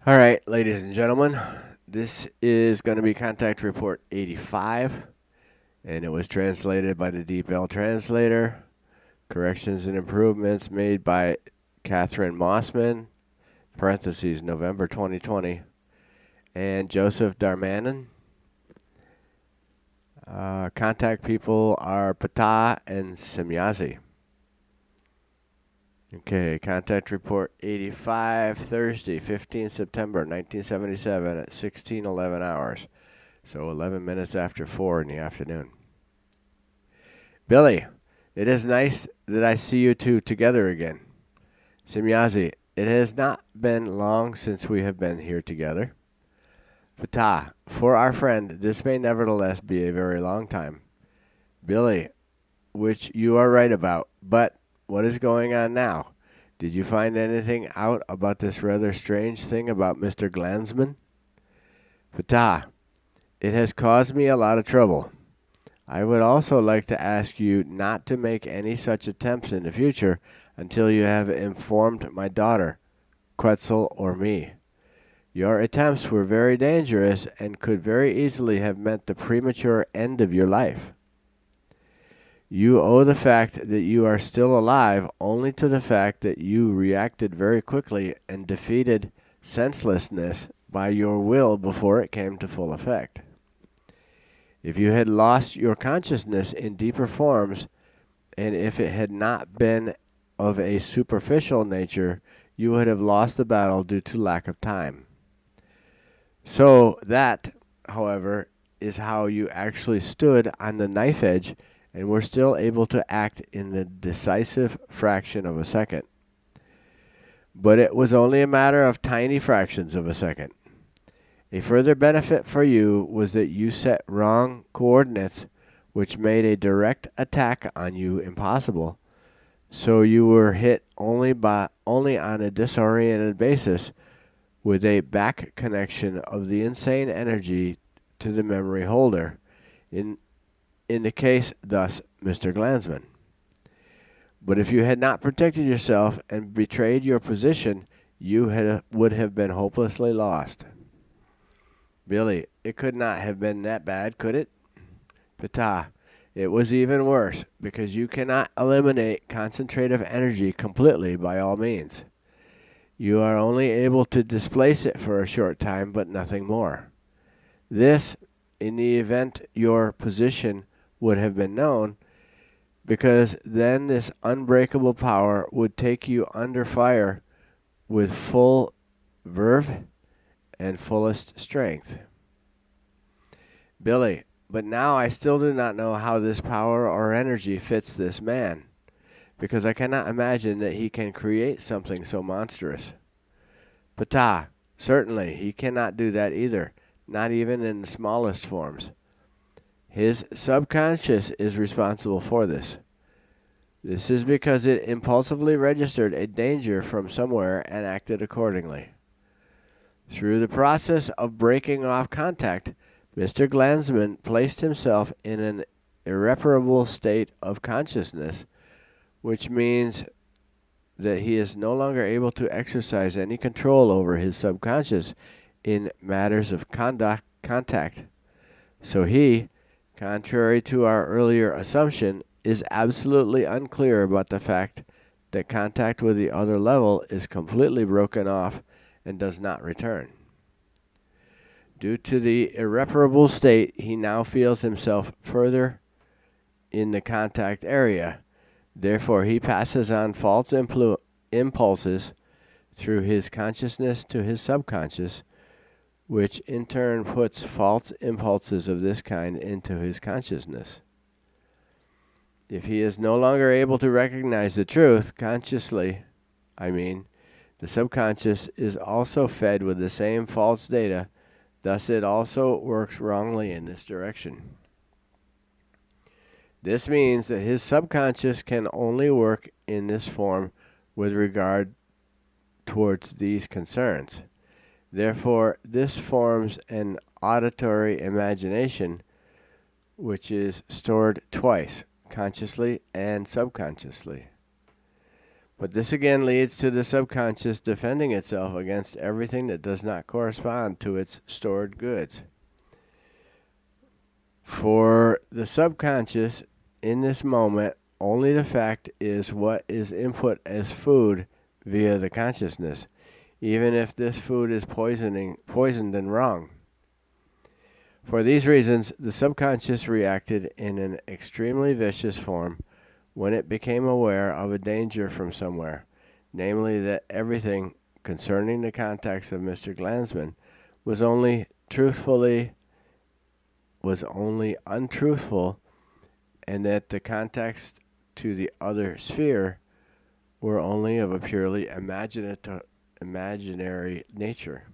All right, ladies and gentlemen, this is going to be Contact Report 85, and it was translated by the DeepL translator. Corrections and improvements made by Catherine Mossman, parentheses, November 2020, and Joseph Darmanin. Contact people are Ptaah and Semjase. Okay, Contact Report 85, Thursday, 15 September 1977 at 16:11 hours. So 11 minutes after 4 in the afternoon. Billy, it is nice that I see you two together again. Semjase, it has not been long since we have been here together. Ptaah, for our friend, this may nevertheless be a very long time. Billy, which you are right about, but what is going on now? Did you find anything out about this rather strange thing about Mr. Glansman? Ptaah, it has caused me a lot of trouble. I would also like to ask you not to make any such attempts in the future until you have informed my daughter, Quetzal, or me. Your attempts were very dangerous and could very easily have meant the premature end of your life. You owe the fact that you are still alive only to the fact that you reacted very quickly and defeated senselessness by your will before it came to full effect. If you had lost your consciousness in deeper forms, and if it had not been of a superficial nature, you would have lost the battle due to lack of time. So that, however, is how you actually stood on the knife edge and were still able to act in the decisive fraction of a second. But it was only a matter of tiny fractions of a second. A further benefit for you was that you set wrong coordinates, which made a direct attack on you impossible. So you were hit only on a disoriented basis, with a back connection of the insane energy to the memory holder. In the case, thus, Mr. Glansman. But if you had not protected yourself and betrayed your position, you would have been hopelessly lost. Billy, it could not have been that bad, could it? Ptaah, it was even worse, because you cannot eliminate concentrative energy completely by all means. You are only able to displace it for a short time, but nothing more. This, in the event your position would have been known, because then this unbreakable power would take you under fire with full verve and fullest strength. Billy, but now I still do not know how this power or energy fits this man, because I cannot imagine that he can create something so monstrous. Ptaah, certainly he cannot do that either, not even in the smallest forms. His subconscious is responsible for this. This is because it impulsively registered a danger from somewhere and acted accordingly. Through the process of breaking off contact, Mr. Glansman placed himself in an irreparable state of consciousness, which means that he is no longer able to exercise any control over his subconscious in matters of contact. So he, contrary to our earlier assumption, is absolutely unclear about the fact that contact with the other level is completely broken off and does not return. Due to the irreparable state, he now feels himself further in the contact area. Therefore, he passes on false impulses through his consciousness to his subconscious, which in turn puts false impulses of this kind into his consciousness. If he is no longer able to recognize the truth consciously, the subconscious is also fed with the same false data, thus it also works wrongly in this direction. This means that his subconscious can only work in this form with regard towards these concerns. Therefore, this forms an auditory imagination which is stored twice, consciously and subconsciously. But this again leads to the subconscious defending itself against everything that does not correspond to its stored goods. For the subconscious, in this moment, only the fact is what is input as food via the consciousness, even if this food is poisoned and wrong. For these reasons, the subconscious reacted in an extremely vicious form when it became aware of a danger from somewhere, namely that everything concerning the contacts of Mr. Glansman was only untruthful, and that the contacts to the other sphere were only of a purely imaginary nature.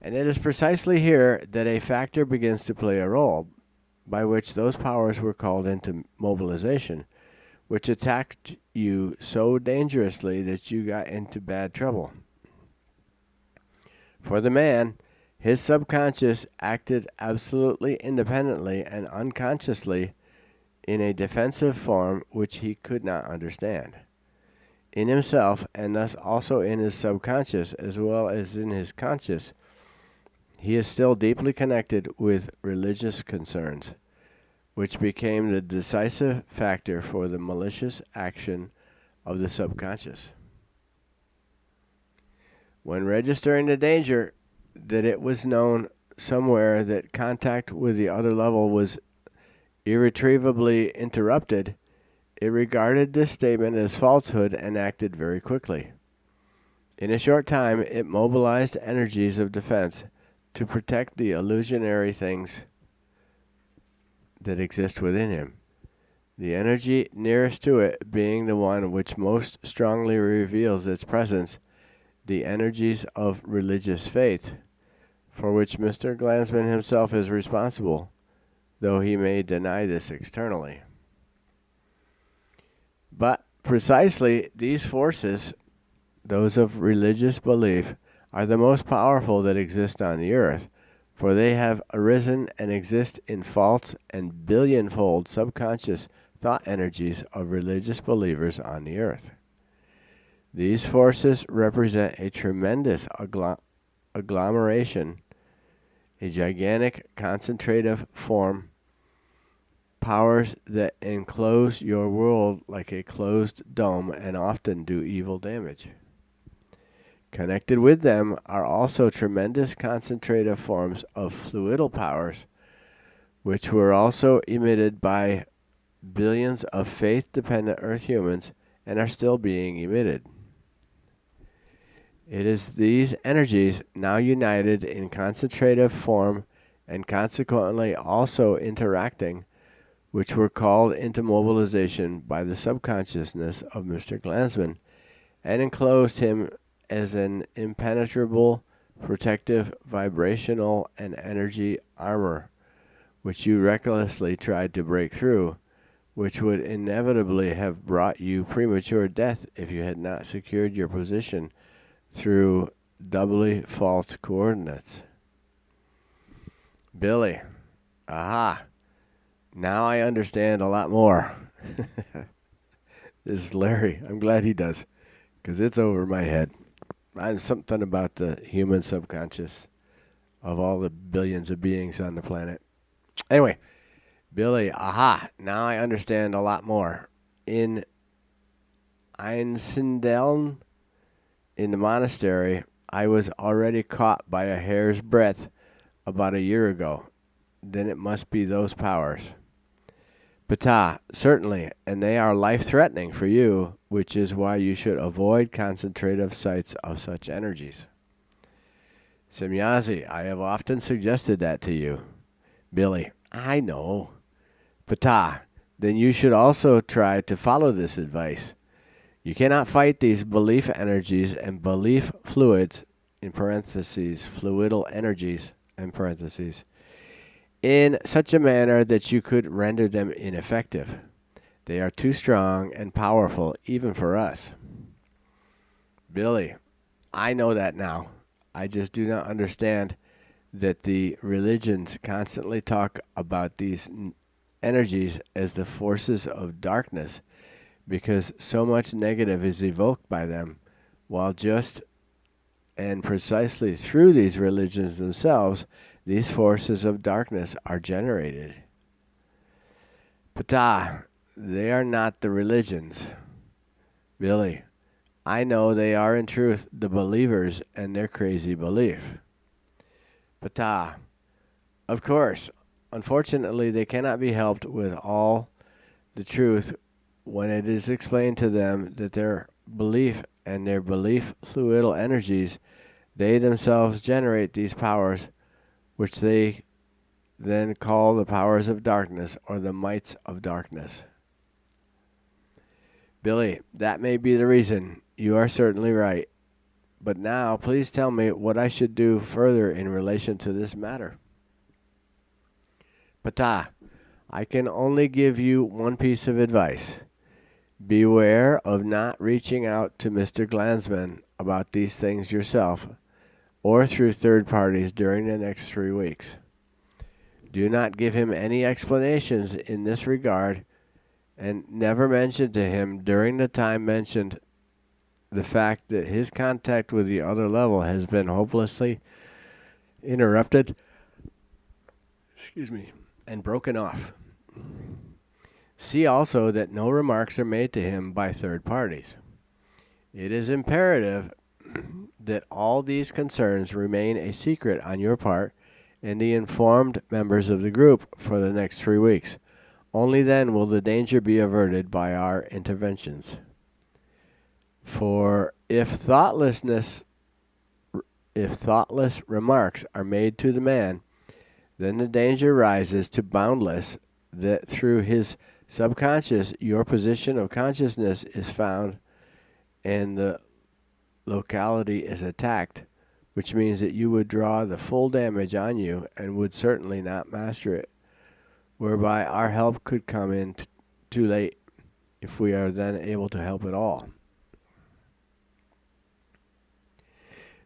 And it is precisely here that a factor begins to play a role, by which those powers were called into mobilization, which attacked you so dangerously that you got into bad trouble. For the man, his subconscious acted absolutely independently and unconsciously in a defensive form which he could not understand. In himself, and thus also in his subconscious as well as in his conscious, he is still deeply connected with religious concerns, which became the decisive factor for the malicious action of the subconscious. When registering the danger that it was known somewhere that contact with the other level was irretrievably interrupted, it regarded this statement as falsehood and acted very quickly. In a short time, it mobilized energies of defense to protect the illusionary things that exist within him, the energy nearest to it being the one which most strongly reveals its presence, the energies of religious faith, for which Mr. Glansman himself is responsible, though he may deny this externally. But precisely these forces, those of religious belief, are the most powerful that exist on the earth, for they have arisen and exist in false and billion-fold subconscious thought energies of religious believers on the earth. These forces represent a tremendous agglomeration, a gigantic concentrative form, powers that enclose your world like a closed dome and often do evil damage. Connected with them are also tremendous concentrative forms of fluidal powers, which were also emitted by billions of faith-dependent Earth humans and are still being emitted. It is these energies, now united in concentrative form and consequently also interacting, which were called into mobilization by the subconsciousness of Mr. Glansman and enclosed him as an impenetrable, protective, vibrational, and energy armor, which you recklessly tried to break through, which would inevitably have brought you premature death if you had not secured your position through doubly false coordinates. Billy, aha, now I understand a lot more. This is Larry. I'm glad he does, because it's over my head. I'm something about the human subconscious of all the billions of beings on the planet. Anyway, Billy, aha, now I understand a lot more. In Einsiedeln, in the monastery, I was already caught by a hair's breadth about a year ago. Then it must be those powers. Ptaah, certainly, and they are life-threatening for you, which is why you should avoid concentrative sites of such energies. Semjase, I have often suggested that to you. Billy, I know. Ptaah, then you should also try to follow this advice. You cannot fight these belief energies and belief fluids, in parentheses, fluidal energies, in parentheses, in such a manner that you could render them ineffective. They are too strong and powerful even for us. Billy, I know that now. I just do not understand that the religions constantly talk about these energies as the forces of darkness, because so much negative is evoked by them, while just and precisely through these religions themselves, these forces of darkness are generated. Ptaah, they are not the religions. Billy, I know they are in truth the believers and their crazy belief. Ptaah, of course, unfortunately they cannot be helped with all the truth when it is explained to them that their belief and their belief fluidal energies, they themselves generate these powers, which they then call the powers of darkness or the mights of darkness. Billy, that may be the reason. You are certainly right. But now, please tell me what I should do further in relation to this matter. Ptaah, I can only give you one piece of advice. Beware of not reaching out to Mr. Glansman about these things yourself or through third parties during the next 3 weeks. Do not give him any explanations in this regard, and never mention to him during the time mentioned the fact that his contact with the other level has been hopelessly interrupted and broken off. See also that no remarks are made to him by third parties. It is imperative that all these concerns remain a secret on your part and the informed members of the group for the next 3 weeks. Only then will the danger be averted by our interventions. For if thoughtless remarks are made to the man, then the danger rises to boundless that through his subconscious your position of consciousness is found and the locality is attacked, which means that you would draw the full damage on you and would certainly not master it, whereby our help could come in too late, if we are then able to help at all.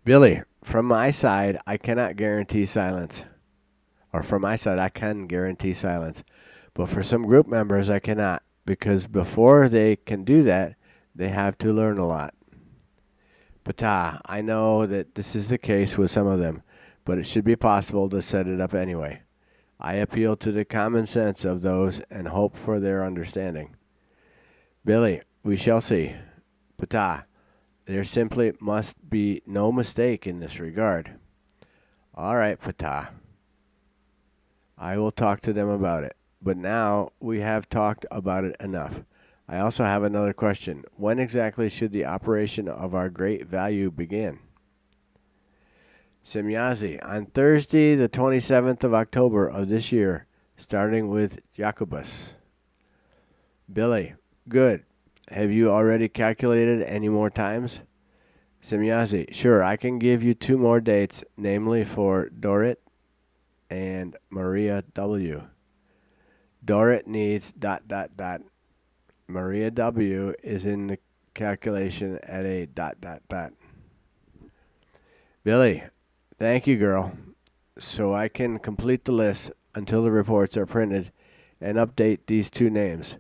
Billy, from my side, I cannot guarantee silence. Or from my side, I can guarantee silence. But for some group members, I cannot, because before they can do that, they have to learn a lot. Ptaah, I know that this is the case with some of them, but it should be possible to set it up anyway. I appeal to the common sense of those and hope for their understanding. Billy, we shall see. Ptaah, there simply must be no mistake in this regard. All right, Ptaah. I will talk to them about it. But now we have talked about it enough. I also have another question. When exactly should the operation of our great value begin? Semjase, on Thursday, the 27th of October of this year, starting with Jacobus. Billy, good. Have you already calculated any more times? Semjase, sure, I can give you 2 more dates, namely for Dorit and Maria W. Dorit needs ... Maria W. is in the calculation at a ... Billy, thank you, girl. So I can complete the list until the reports are printed and update these 2 names.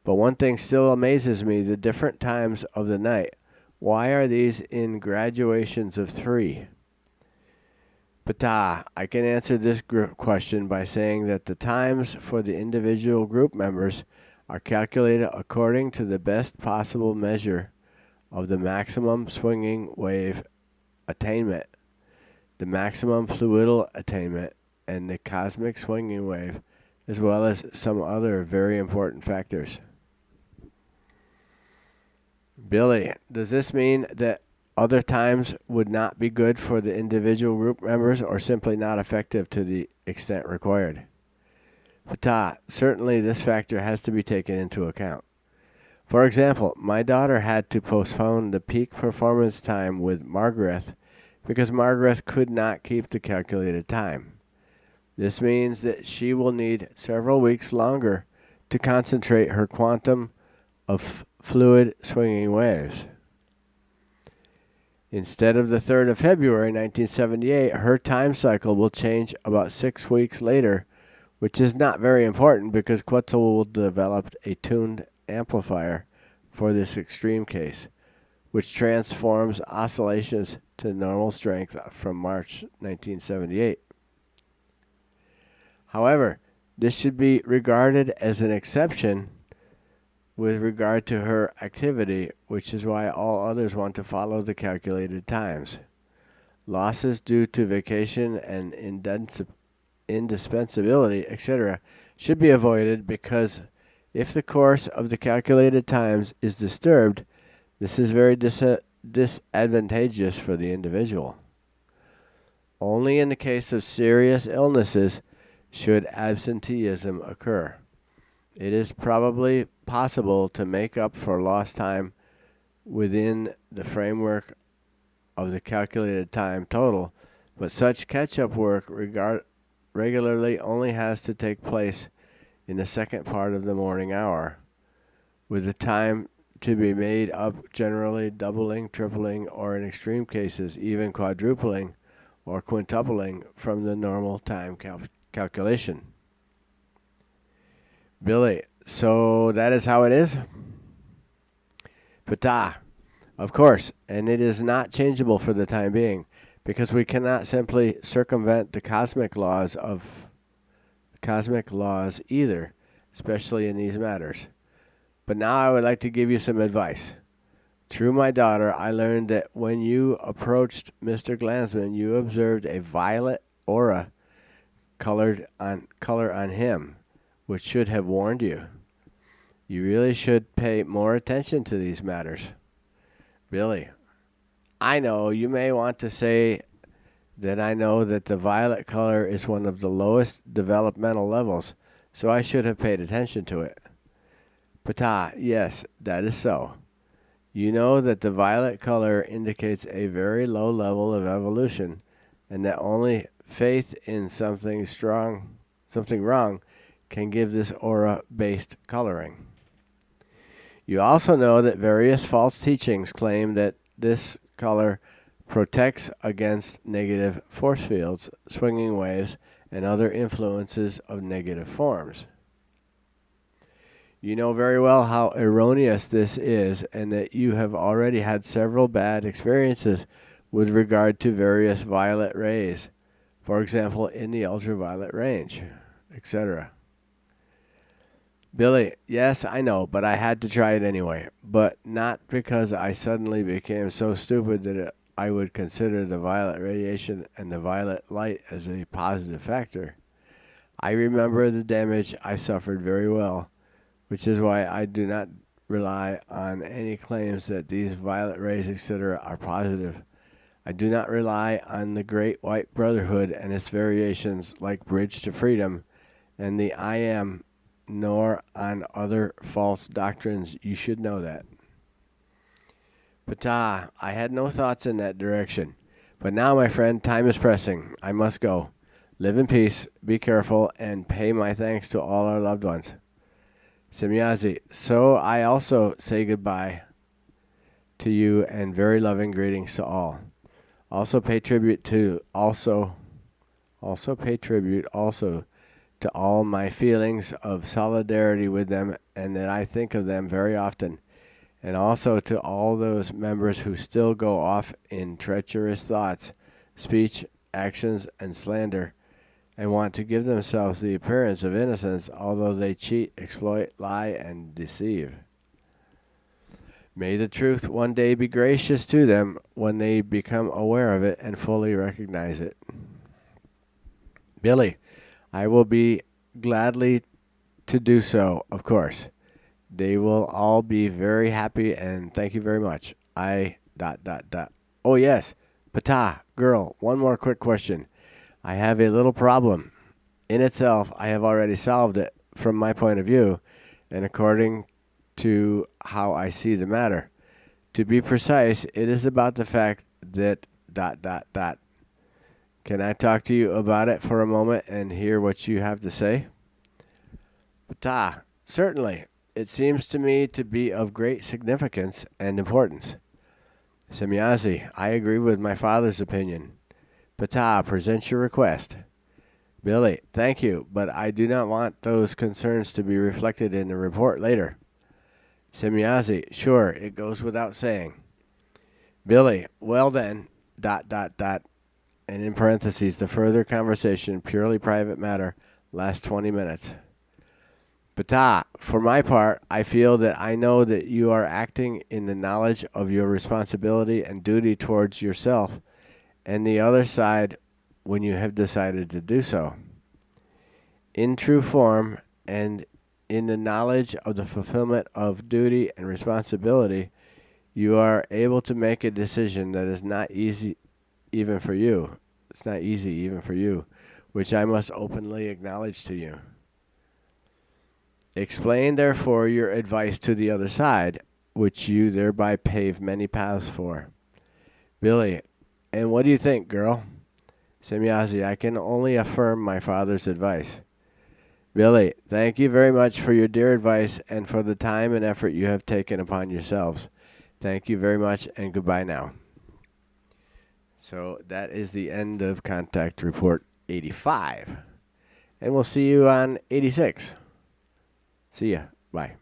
But one thing still amazes me, the different times of the night. Why are these in graduations of 3? Ptaah, I can answer this question by saying that the times for the individual group members are calculated according to the best possible measure of the maximum swinging wave attainment, the maximum fluidal attainment, and the cosmic swinging wave, as well as some other very important factors. Billy, does this mean that other times would not be good for the individual group members or simply not effective to the extent required? Ptaah, certainly this factor has to be taken into account. For example, my daughter had to postpone the peak performance time with Margaret because Margaret could not keep the calculated time. This means that she will need several weeks longer to concentrate her quantum of fluid swinging waves. Instead of the 3rd of February 1978, her time cycle will change about 6 weeks later, which is not very important because Quetzal will develop a tuned amplifier for this extreme case, which transforms oscillations to normal strength from March 1978. However, this should be regarded as an exception with regard to her activity, which is why all others want to follow the calculated times. Losses due to vacation and indispensability, etc., should be avoided because if the course of the calculated times is disturbed, this is very disadvantageous for the individual. Only in the case of serious illnesses should absenteeism occur. It is probably possible to make up for lost time within the framework of the calculated time total, but such catch-up work regularly only has to take place in the second part of the morning hour, with the time to be made up generally doubling, tripling, or in extreme cases even quadrupling or quintupling from the normal time calculation. Billy, so that is how it is? Ptaah, of course, and it is not changeable for the time being, because we cannot simply circumvent the cosmic laws either, especially in these matters. But now I would like to give you some advice. Through my daughter, I learned that when you approached Mr. Glansman, you observed a violet aura color on him, which should have warned you. You really should pay more attention to these matters. Billy, I know you may want to say that I know that the violet color is one of the lowest developmental levels, so I should have paid attention to it. Ptaah, yes, that is so. You know that the violet color indicates a very low level of evolution, and that only faith in something wrong, can give this aura-based coloring. You also know that various false teachings claim that this color protects against negative force fields, swinging waves, and other influences of negative forms. You know very well how erroneous this is, and that you have already had several bad experiences with regard to various violet rays, for example, in the ultraviolet range, etc. Billy, yes, I know, but I had to try it anyway. But not because I suddenly became so stupid that I would consider the violet radiation and the violet light as a positive factor. I remember the damage I suffered very well, which is why I do not rely on any claims that these violet rays, etc., are positive. I do not rely on the Great White Brotherhood and its variations like Bridge to Freedom and the I Am, nor on other false doctrines. You should know that. Ptaah, I had no thoughts in that direction. But now, my friend, time is pressing. I must go. Live in peace, be careful, and pay my thanks to all our loved ones. Semjase, so I also say goodbye to you and very loving greetings to all. Also pay tribute to all my feelings of solidarity with them, and that I think of them very often, and also to all those members who still go off in treacherous thoughts, speech, actions, and slander, and want to give themselves the appearance of innocence, although they cheat, exploit, lie, and deceive. May the truth one day be gracious to them when they become aware of it and fully recognize it. Billy, I will be gladly to do so, of course. They will all be very happy, and thank you very much. Oh, yes. Ptaah, girl, one more quick question. I have a little problem. In itself, I have already solved it from my point of view, and according to how I see the matter. To be precise, it is about the fact that ... Can I talk to you about it for a moment and hear what you have to say? Ptaah, certainly. It seems to me to be of great significance and importance. Semjase, I agree with my father's opinion. Ptaah, present your request. Billy, thank you, but I do not want those concerns to be reflected in the report later. Semjase, sure, it goes without saying. Billy, well then, dot, dot, dot, and in parentheses, the further conversation, purely private matter, lasts 20 minutes. Ptaah, for my part, I feel that I know that you are acting in the knowledge of your responsibility and duty towards yourself and the other side when you have decided to do so. In true form and in the knowledge of the fulfillment of duty and responsibility, you are able to make a decision that is not easy even for you. It's not easy even for you, which I must openly acknowledge to you. Explain, therefore, your advice to the other side, which you thereby pave many paths for. Billy, and what do you think, girl? Semjase, I can only affirm my father's advice. Billy, thank you very much for your dear advice and for the time and effort you have taken upon yourselves. Thank you very much, and goodbye now. So that is the end of Contact Report 85. And we'll see you on 86. See ya. Bye.